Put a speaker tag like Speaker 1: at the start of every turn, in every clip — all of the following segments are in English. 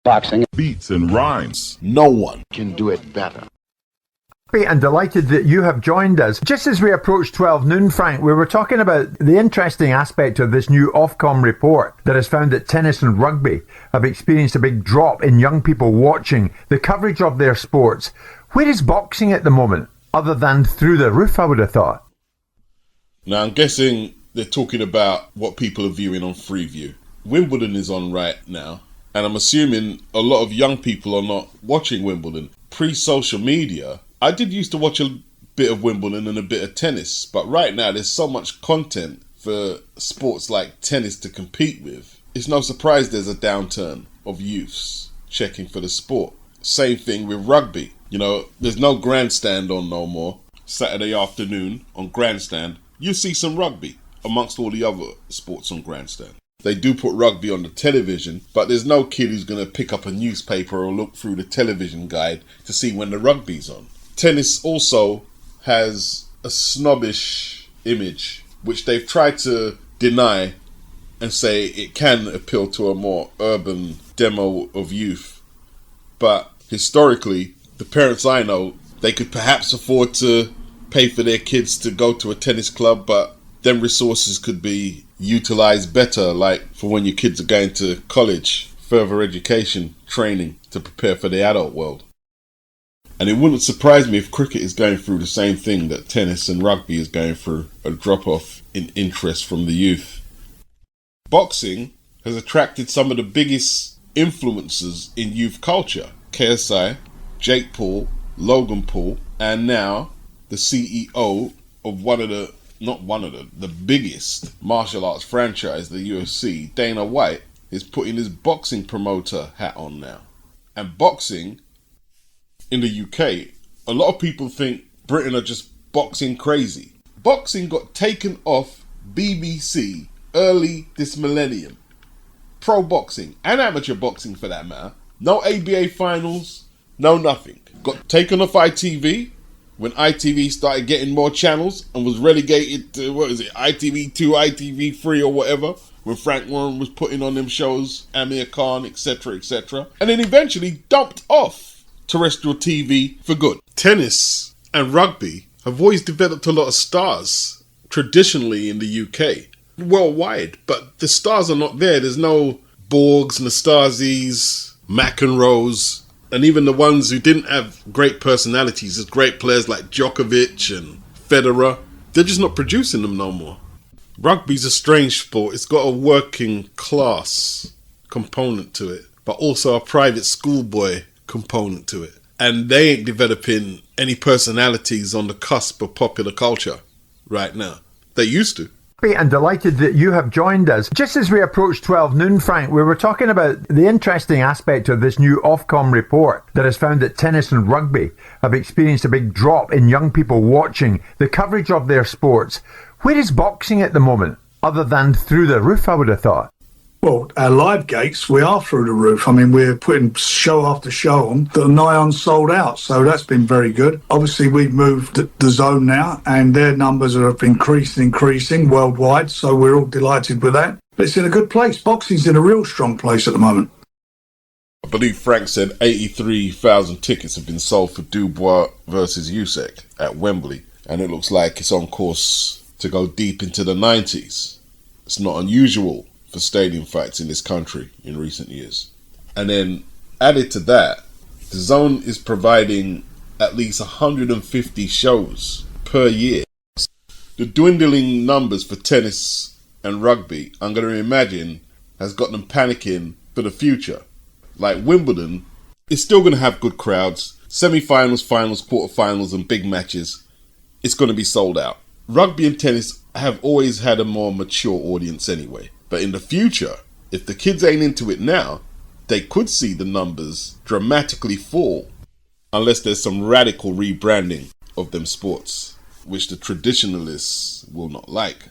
Speaker 1: boxing,
Speaker 2: beats and rhymes.
Speaker 3: No one
Speaker 1: can do it better.
Speaker 4: And delighted that you have joined us. Just as we approach 12 noon, Frank, we were talking about the interesting aspect of this new Ofcom report that has found that tennis and rugby have experienced a big drop in young people watching the coverage of their sports. Where is boxing at the moment, other than through the roof, I would have thought?
Speaker 3: Now, I'm guessing they're talking about what people are viewing on Freeview. Wimbledon is on right now, and I'm assuming a lot of young people are not watching Wimbledon. Pre-social media, I did used to watch a bit of Wimbledon and a bit of tennis, but right now there's so much content for sports like tennis to compete with. It's no surprise there's a downturn of youths checking for the sport. Same thing with rugby. You know, there's no grandstand on no more. Saturday afternoon on grandstand, you see some rugby amongst all the other sports on grandstand. They do put rugby on the television, but there's no kid who's going to pick up a newspaper or look through the television guide to see when the rugby's on. Tennis also has a snobbish image, which they've tried to deny and say it can appeal to a more urban demo of youth. But historically, the parents I know, they could perhaps afford to pay for their kids to go to a tennis club, but them resources could be utilised better, like for when your kids are going to college, further education, training to prepare for the adult world. And it wouldn't surprise me if cricket is going through the same thing that tennis and rugby is going through, a drop-off in interest from the youth. Boxing has attracted some of the biggest influencers in youth culture. KSI, Jake Paul, Logan Paul, and now the CEO of the biggest martial arts franchise, the UFC, Dana Whyte, is putting his boxing promoter hat on now. And boxing in the UK, a lot of people think Britain are just boxing crazy. Boxing got taken off BBC early this millennium. Pro boxing and amateur boxing for that matter. No ABA finals, no nothing. Got taken off ITV when ITV started getting more channels and was relegated to, ITV2, ITV3 or whatever, when Frank Warren was putting on them shows, Amir Khan, etc., etc. And then eventually dumped off terrestrial TV for good. Tennis and rugby have always developed a lot of stars, traditionally in the UK, worldwide, but the stars are not there. There's no Borgs, Nastasis, McEnroes, and even the ones who didn't have great personalities, there's great players like Djokovic and Federer, they're just not producing them no more. Rugby's a strange sport. It's got a working class component to it, but also a private schoolboy component to it. And they ain't developing any personalities on the cusp of popular culture right now. They used to.
Speaker 4: And delighted that you have joined us. Just as we approach 12 noon, Frank, we were talking about the interesting aspect of this new Ofcom report that has found that tennis and rugby have experienced a big drop in young people watching the coverage of their sports. Where is boxing at the moment, other than through the roof, I would have thought?
Speaker 5: Well, our live gates, we are through the roof. I mean, we're putting show after show on that are nigh on sold out. So that's been very good. Obviously, we've moved the zone now and their numbers have increasing worldwide. So we're all delighted with that. But it's in a good place. Boxing's in a real strong place at the moment.
Speaker 3: I believe Frank said 83,000 tickets have been sold for Dubois versus Usyk at Wembley. And it looks like it's on course to go deep into the 90s. It's not unusual for stadium fights in this country in recent years. And then added to that, the zone is providing at least 150 shows per year. The dwindling numbers for tennis and rugby, I'm going to imagine, has got them panicking for the future. Like Wimbledon is still going to have good crowds, semi-finals, finals, quarter-finals and big matches. It's going to be sold out. Rugby and tennis have always had a more mature audience anyway. But in the future, if the kids ain't into it now, they could see the numbers dramatically fall unless there's some radical rebranding of them sports, which the traditionalists will not like.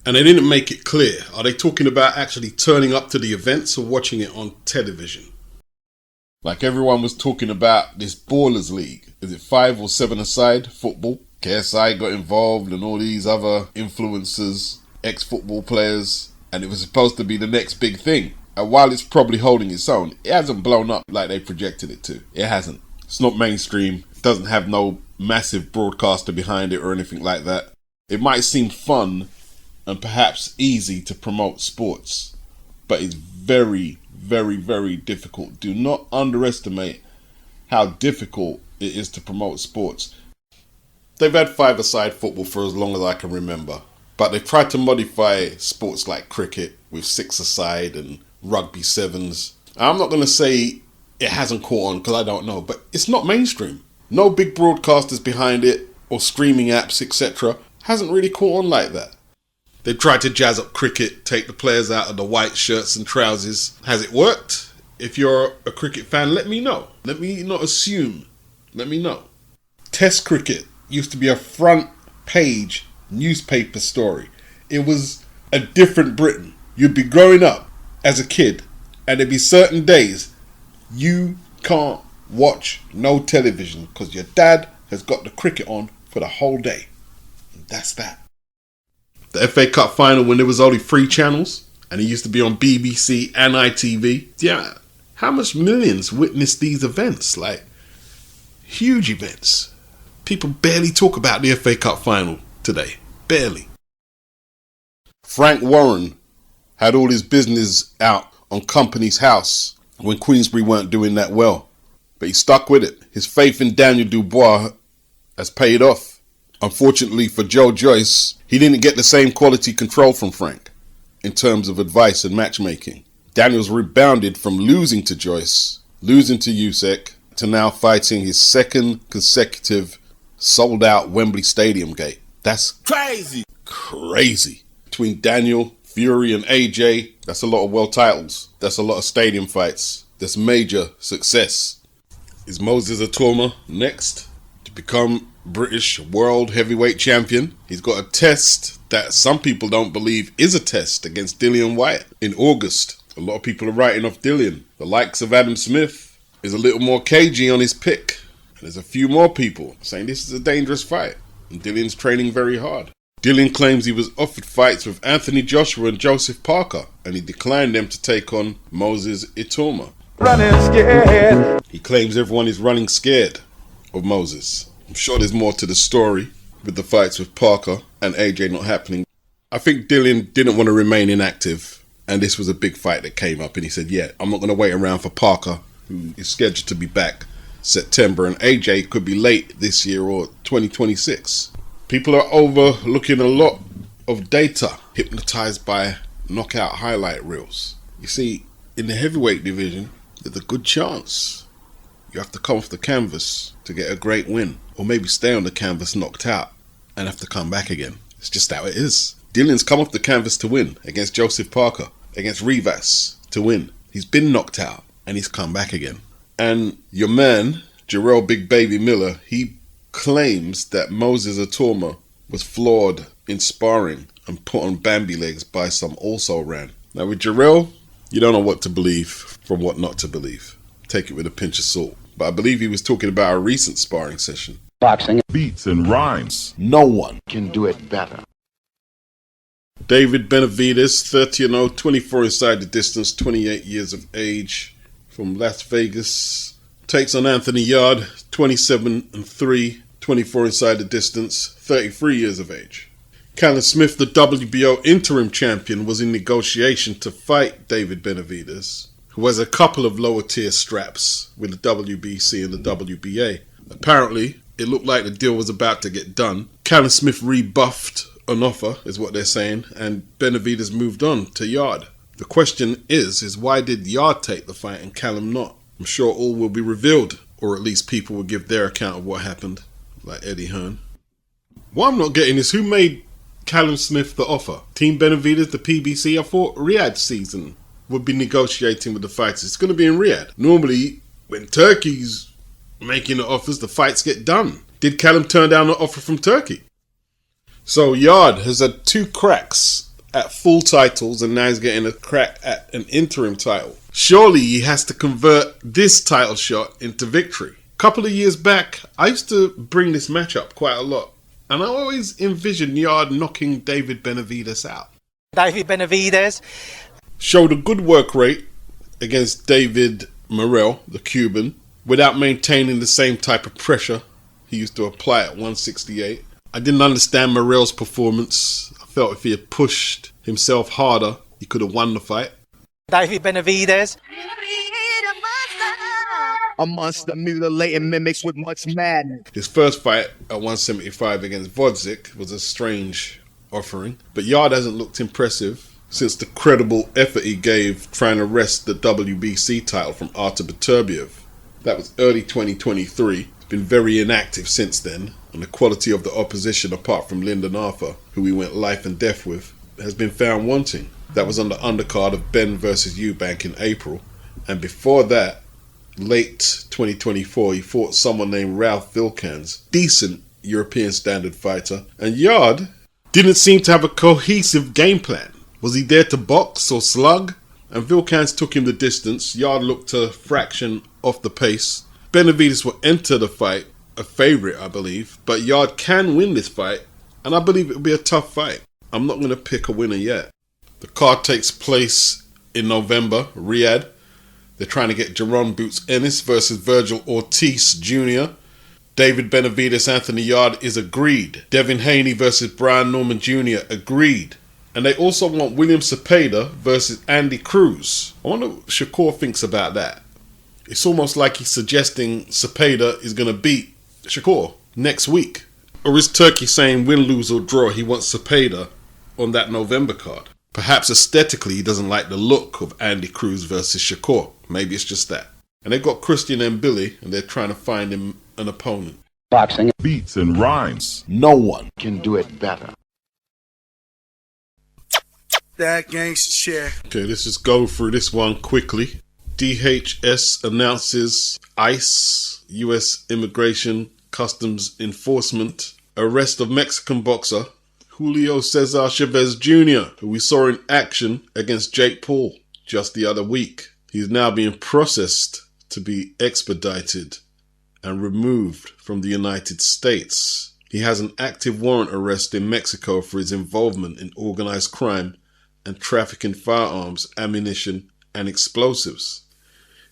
Speaker 3: And they didn't make it clear. Are they talking about actually turning up to the events or watching it on television? Like everyone was talking about this Ballers League. Is it 5 or 7-a-side football? KSI got involved and all these other influencers, ex-football players, and it was supposed to be the next big thing. And while it's probably holding its own, it hasn't blown up like they projected it to. It hasn't. It's not mainstream. It doesn't have no massive broadcaster behind it or anything like that. It might seem fun and perhaps easy to promote sports, but it's very, very, very difficult. Do not underestimate how difficult it is to promote sports. They've had five-a-side football for as long as I can remember, but they've tried to modify sports like cricket with six-a-side and rugby sevens. I'm not going to say it hasn't caught on because I don't know, but it's not mainstream. No big broadcasters behind it or streaming apps, etc. Hasn't really caught on like that. They've tried to jazz up cricket, take the players out of the white shirts and trousers. Has it worked? If you're a cricket fan, let me know. Let me not assume. Let me know. Test cricket used to be a front page newspaper story. It was a different Britain. You'd be growing up as a kid and there'd be certain days you can't watch no television because your dad has got the cricket on for the whole day. And that's that. The FA Cup final, when there was only 3 channels and it used to be on BBC and ITV. Yeah, how much millions witnessed these events? Like, huge events. People barely talk about the FA Cup final today. Barely. Frank Warren had all his business out on Company's House when Queensbury weren't doing that well. But he stuck with it. His faith in Daniel Dubois has paid off. Unfortunately for Joe Joyce, he didn't get the same quality control from Frank in terms of advice and matchmaking. Daniel's rebounded from losing to Joyce, losing to Usek, to now fighting his second consecutive sold-out Wembley Stadium gate. That's crazy. Between Daniel, Fury and AJ, that's a lot of world titles. That's a lot of stadium fights. That's major success. Is Moses Itauma next to become British World Heavyweight Champion? He's got a test that some people don't believe is a test against DILLIAN Whyte in August. A lot of people are writing off DILLIAN. The likes of Adam Smith is a little more cagey on his pick. And there's a few more people saying this is a dangerous fight. And DILLIAN's training very hard. DILLIAN claims he was offered fights with Anthony Joshua and Joseph Parker, and he declined them to take on Moses Itauma.
Speaker 1: Running scared.
Speaker 3: He claims everyone is running scared of Moses. I'm sure there's more to the story with the fights with Parker and AJ not happening. I think DILLIAN didn't want to remain inactive, and this was a big fight that came up, and he said, yeah, I'm not going to wait around for Parker, who is scheduled to be back September, and AJ could be late this year or 2026. People are overlooking a lot of data, hypnotized by knockout highlight reels. You see, in the heavyweight division, there's a good chance you have to come off the canvas to get a great win, or maybe stay on the canvas knocked out and have to come back again. It's just how it is. DILLIAN's come off the canvas to win against Joseph Parker, against Rivas to win. He's been knocked out and he's come back again. And your man, Jarrell Big Baby Miller, he claims that Moses Itauma was flawed in sparring and put on Bambi legs by some also-ran. Now with Jarrell, you don't know what to believe from what not to believe. Take it with a pinch of salt. But I believe he was talking about a recent sparring session.
Speaker 1: Boxing.
Speaker 2: Beats and rhymes.
Speaker 3: No one
Speaker 1: Can do it better.
Speaker 3: David Benavidez, 30-0, 24 inside the distance, 28 years of age, from Las Vegas, takes on Anthony Yarde, 27-3, 24 inside the distance, 33 years of age. Callum Smith, the WBO interim champion, was in negotiation to fight David Benavidez, who has a couple of lower tier straps with the WBC and the WBA. Apparently, it looked like the deal was about to get done. Callum Smith rebuffed an offer, is what they're saying, and Benavidez moved on to Yarde. The question is why did Yarde take the fight and Callum not? I'm sure all will be revealed, or at least people will give their account of what happened, like Eddie Hearn. What I'm not getting is who made Callum Smith the offer? Team Benavidez, the PBC? I thought Riyadh season would be negotiating with the fighters. It's going to be in Riyadh. Normally, when Turkey's making the offers, the fights get done. Did Callum turn down an offer from Turkey? So Yarde has had 2 cracks at full titles and now he's getting a crack at an interim title. Surely he has to convert this title shot into victory. A couple of years back, I used to bring this match up quite a lot, and I always envisioned Yarde knocking David Benavidez out.
Speaker 6: David Benavidez.
Speaker 3: showed a good work rate against David Morrell, the Cuban, without maintaining the same type of pressure he used to apply at 168. I didn't understand Morrell's performance. I felt if he had pushed himself harder, he could have won the fight.
Speaker 2: David Benavidez.
Speaker 6: A monster mutilating mimics with much madness.
Speaker 3: His first fight at 175 against Whyte was a strange offering, but Yarde hasn't looked impressive since the credible effort he gave trying to wrest the WBC title from Artur Beterbiev. That was early 2023. He's been very inactive since then, and the quality of the opposition, apart from Lyndon Arthur, who he went life and death with, has been found wanting. That was on the undercard of Ben versus Eubank in April, and before that, late 2024, he fought someone named Ralph Vilcans, decent European standard fighter, and Yarde didn't seem to have a cohesive game plan. Was he there to box or slug? And Vilcans took him the distance. Yarde looked a fraction off the pace. Benavidez will enter the fight, a favourite I believe, but Yarde can win this fight, and I believe it will be a tough fight. I'm not going to pick a winner yet. The card takes place in November, Riyadh. They're trying to get Jerron Boots Ennis versus Virgil Ortiz Jr. David Benavidez, Anthony Yarde is agreed. Devin Haney versus Brian Norman Jr. agreed. And they also want William Zepeda versus Andy Cruz. I wonder what Shakur thinks about that. It's almost like he's suggesting Zepeda is going to beat Shakur next week. Or is Turkey saying win, lose or draw, he wants Zepeda on that November card? Perhaps aesthetically he doesn't like the look of Andy Cruz versus Shakur. Maybe it's just that. And they've got Christian and Billy, and they're trying to find him an opponent.
Speaker 1: Boxing
Speaker 7: Beats and rhymes.
Speaker 3: No one
Speaker 1: can do it better.
Speaker 6: That gangsta shit.
Speaker 3: Okay, let's just go through this one quickly. DHS announces ICE, U.S. Immigration Customs Enforcement, arrest of Mexican boxer Julio Cesar Chavez Jr., who we saw in action against Jake Paul just the other week. He's now being processed to be expedited and removed from the United States. He has an active warrant arrest in Mexico for his involvement in organized crime and trafficking firearms, ammunition, and explosives.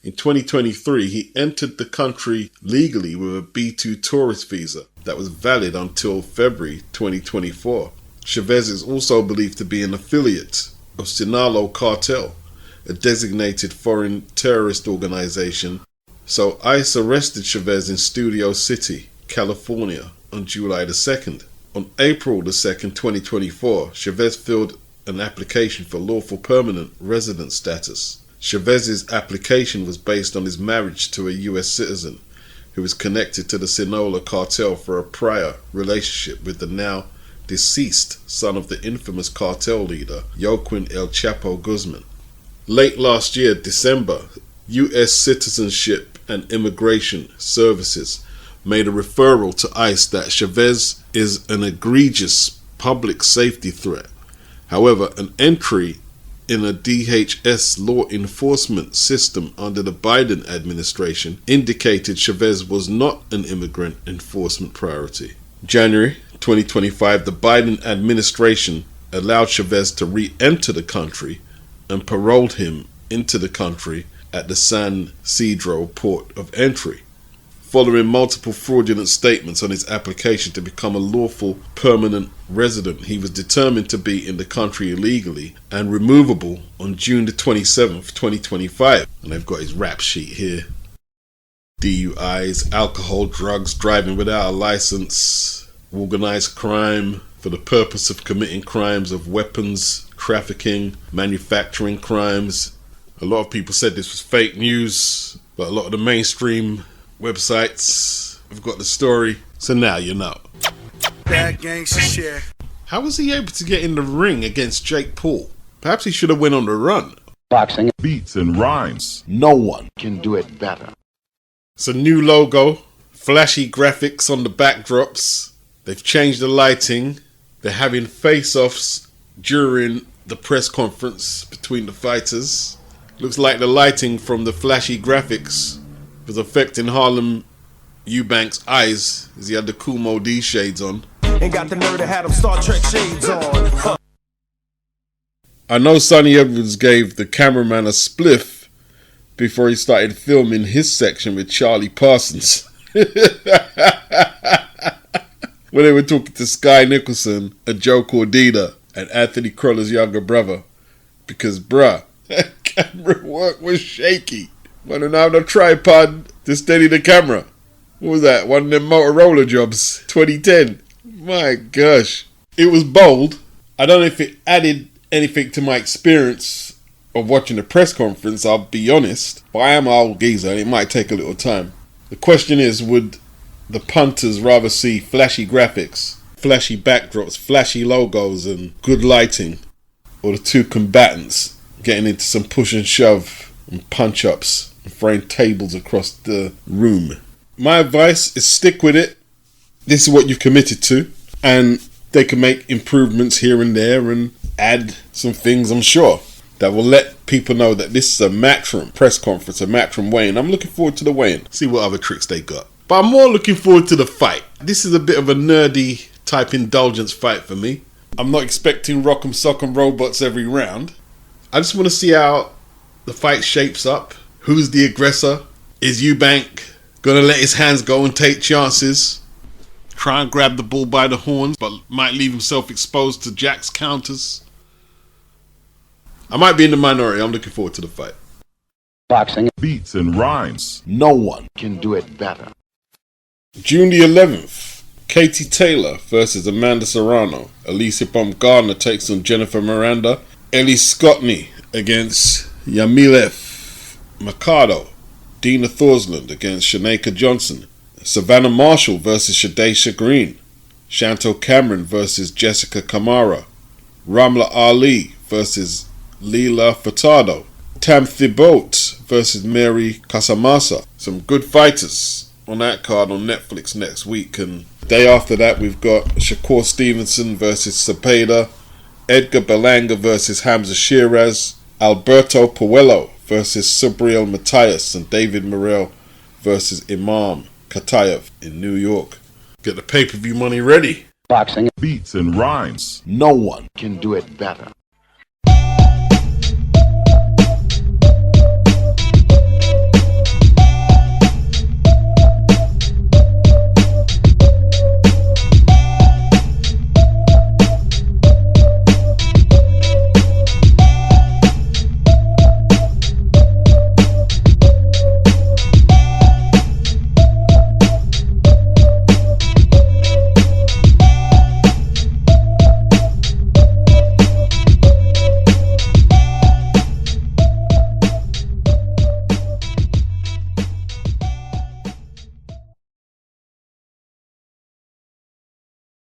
Speaker 3: In 2023, he entered the country legally with a B2 tourist visa that was valid until February 2024. Chavez is also believed to be an affiliate of Sinaloa Cartel, a designated foreign terrorist organization. So ICE arrested Chavez in Studio City, California on July the 2nd. On April the 2nd, 2024, Chavez filled an application for lawful permanent resident status. Chavez's application was based on his marriage to a U.S. citizen who was connected to the Sinaloa cartel for a prior relationship with the now deceased son of the infamous cartel leader, Joaquin El Chapo Guzman. Late last year, December, U.S. Citizenship and Immigration Services made a referral to ICE that Chavez is an egregious public safety threat. However, an entry in a DHS law enforcement system under the Biden administration indicated Chavez was not an immigrant enforcement priority. January 2025, the Biden administration allowed Chavez to re-enter the country and paroled him into the country at the San Ysidro port of entry. Following multiple fraudulent statements on his application to become a lawful permanent resident, he was determined to be in the country illegally and removable on June the 27th, 2025. And they've got his rap sheet here. DUIs, alcohol, drugs, driving without a license, organized crime for the purpose of committing crimes of weapons, trafficking, manufacturing crimes. A lot of people said this was fake news, but a lot of the mainstream websites have got the story, so now you know.
Speaker 6: That gangsta shit.
Speaker 3: How was he able to get in the ring against Jake Paul? Perhaps he should have went on the run.
Speaker 1: Boxing
Speaker 7: Beats and rhymes.
Speaker 3: No one
Speaker 1: can do it better.
Speaker 3: It's a new logo, flashy graphics on the backdrops. They've changed the lighting. They're having face-offs during the press conference between the fighters. Looks like the lighting from the flashy graphics was affecting Harlem Eubank's eyes as he had the Kumo D shades on.
Speaker 6: Ain't got the nerve to have them Star Trek shades on.
Speaker 3: I know Sonny Edwards gave the cameraman a spliff before he started filming his section with Charlie Parsons. When they were talking to Sky Nicholson and Joe Cordina and Anthony Croller's younger brother. Because, bruh, that camera work was shaky. When I had a tripod to steady the camera. What was that? One of them Motorola jobs, 2010. My gosh. It was bold. I don't know if it added anything to my experience of watching the press conference, I'll be honest. But I am an old geezer and it might take a little time. The question is, would the punters rather see flashy graphics, flashy backdrops, flashy logos and good lighting, or the two combatants getting into some push and shove and punch ups and throwing tables across the room? My advice is stick with it. This is what you've committed to, and they can make improvements here and there and add some things, I'm sure, that will let people know that this is a Matchroom press conference, a Matchroom weigh-in. I'm looking forward to the weigh-in, see what other tricks they got. But I'm more looking forward to the fight. This is a bit of a nerdy type indulgence fight for me. I'm not expecting rock'em sock'em robots every round. I just want to see how the fight shapes up. Who's the aggressor? Is Eubank gonna let his hands go and take chances? Try and grab the bull by the horns, but might leave himself exposed to Jack's counters? I might be in the minority. I'm looking forward to the fight.
Speaker 1: Boxing
Speaker 7: Beats and rhymes.
Speaker 3: No one
Speaker 1: can do it better.
Speaker 3: June the 11th, Katie Taylor versus Amanda Serrano. Alicia Baumgardner takes on Jennifer Miranda. Ellie Scottney against Yamilev Mercado. Dina Thorsland against Shaneka Johnson. Savannah Marshall versus Shadesha Green. Chantel Cameron versus Jessica Kamara. Ramla Ali versus Leela Furtado. Tam Thibault versus Mary Casamasa. Some good fighters on that card on Netflix next week, and the day after that we've got Shakur Stevenson versus Zepeda, Edgar Berlanga versus Hamza Shiraz, Alberto Puello versus Subriel Matias, and David Morrell versus Imam Katayev in New York. Get the pay-per-view money ready.
Speaker 1: Boxing
Speaker 7: Beats and rhymes.
Speaker 3: No one
Speaker 1: can do it better.